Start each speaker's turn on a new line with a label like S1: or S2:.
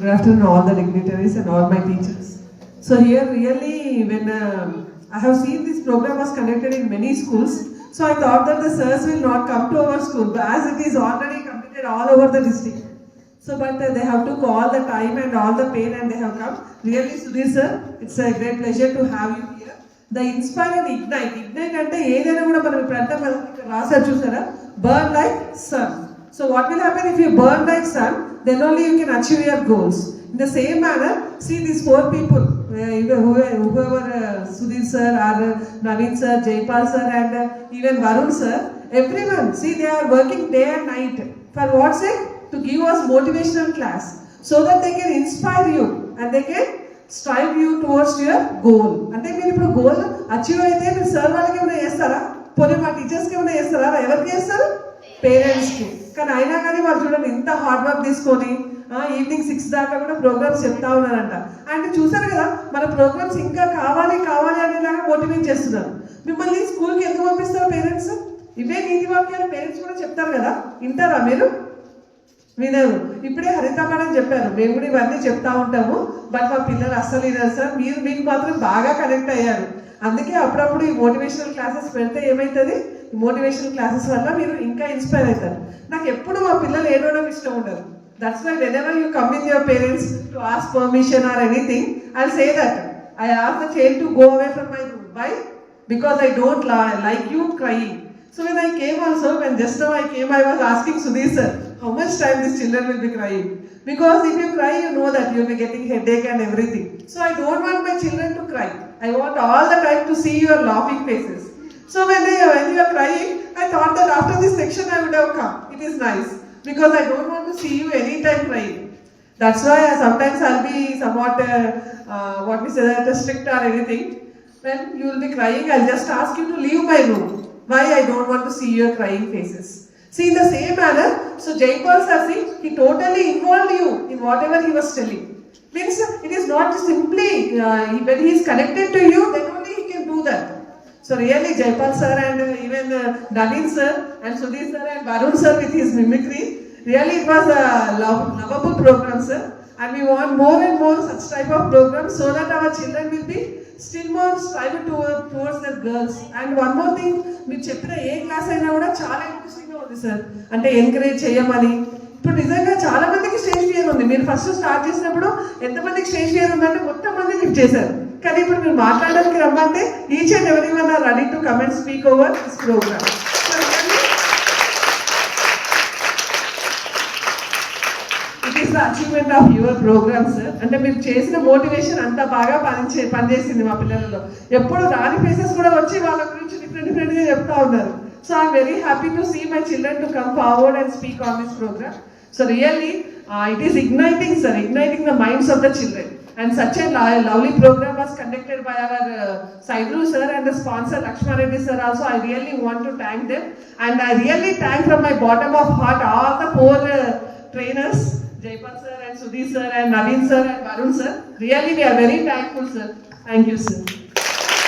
S1: Good afternoon, all the dignitaries and all my teachers. So here, really, when I have seen this program was conducted in many schools, so I thought that the sirs will not come to our school, but as it is already completed all over the district. So, but they have took all the time and all the pain, and they have come. Really, Sudhir sir, it's a great pleasure to have you here. The inspire and ignite. Ignite అంటే ఏదైనా కూడా మనం ఇప్పుడు అంటే మనకి రాసారు చూసారా, burn like sun. So what will happen if you burn like sun? Then only you can achieve your goals. In the same manner, see these four people, whoever Sudhir sir, or Naveen sir, Jaipal sir, and even Varun sir, everyone, see they are working day and night. For what sake? To give us motivational class, so that they can inspire you and they can strive you towards your goal. అంటే మీరు ఇప్పుడు goal achieve అయితే మీరు sir వాళ్ళకి ఏమైనా చేస్తారా, పోనీ మా టీచర్స్కి ఏమైనా చేస్తారా, ఎవరికి చేస్తారు? పేరెంట్స్కి. కానీ అయినా కానీ వాళ్ళు చూడండి ఇంత హార్డ్ వర్క్ తీసుకొని ఈవినింగ్ 6 దాకా కూడా ప్రోగ్రామ్స్ చెప్తా ఉన్నారంట. అండ్ చూసారు కదా మన ప్రోగ్రామ్స్ ఇంకా కావాలి కావాలి అనేలాగా మోటివేట్ చేస్తున్నారు. మిమ్మల్ని స్కూల్కి ఎందుకు పంపిస్తారు పేరెంట్స్? ఇవే నీతి వాక్యాలు పేరెంట్స్ కూడా చెప్తారు కదా, వింటారా మీరు? వినరు. ఇప్పుడే హరిత మేడం చెప్పారు, మేము కూడా ఇవన్నీ చెప్తా ఉంటాము, బట్ మా పిల్లలు అస్సలు వినరు సార్. మీకు మాత్రం బాగా కనెక్ట్ అయ్యారు. అందుకే అప్పుడప్పుడు ఈ మోటివేషనల్ క్లాసెస్ పెడితే ఏమవుతుంది, ఈ మోటివేషనల్ క్లాసెస్ వల్ల మీరు ఇంకా ఇన్స్పైర్ అవుతారు. నాకు ఎప్పుడు మా పిల్లలు ఏడవడం ఇష్టం ఉండదు. That's why whenever you come with your parents to ask permission or anything, I'll say that I ask the child to go away from my room. Why? Because I don't like you crying. So when I came also, when just now I came, I was asking Sudhir sir, how much time these children will be crying? Because if you cry, you know that you'll be getting headache and everything. So I don't want my children to cry. I want all the time to see your laughing faces. So when you are crying, I thought that after this section I would have come. It is nice. Because I don't want to see you anytime crying. That's why sometimes I'll be somewhat, what we say, that strict or anything. When you will be crying, I'll just ask you to leave my room. Why? I don't want to see your crying faces. See, in the same manner, so Jaipal sir, see, he totally involved you in whatever he was telling. Means it is not simply when he is connected to you, then only he can do that. So really Jaipal sir and even Naveen sir and Sudhir sir and Varun sir with his mimicry, really it was a lovable program, sir. And we want more and more such type of programs so that our children will be still more striving towards their girls. And one more thing, మీరు చెప్పిన ఏ class అయినా కూడా చాలా ఇంట్రెస్టింగ్గా ఉంది sir. అంటే encourage చేయమని. ఇప్పుడు నిజంగా చాలా మందికి స్టేజ్ ఫియర్ ఉంది. మీరు ఫస్ట్ స్టార్ట్ చేసినప్పుడు ఎంతమందికి స్టేజ్ ఫియర్ ఉందంటే మొత్తం మంది లిఫ్ట్ చేశారు. కానీ ఇప్పుడు మీరు మాట్లాడడానికి రమ్మంటే each and every one are ready to come and speak over this programme. It is the achievement of your programme sir. అంటే మీరు చేసిన మోటివేషన్ అంత బాగా పనిచేసింది మా పిల్లలలో. ఎప్పుడు రాని ఫేసెస్ కూడా వచ్చి వాళ్ళ గురించి డిఫరెంట్గా చెప్తా ఉన్నారు. So I'm very happy to see my children to come forward and speak on this program. So really, it is igniting, sir, igniting the minds of the children. And such a lovely program was conducted by our Saidru sir and the sponsor Lakshma Reddy sir also. I really want to thank them. And I really thank from my bottom of heart all the four trainers, Jaipal sir and Sudhir sir and Naveen sir and Varun sir. Really we are very thankful, sir. Thank you, sir.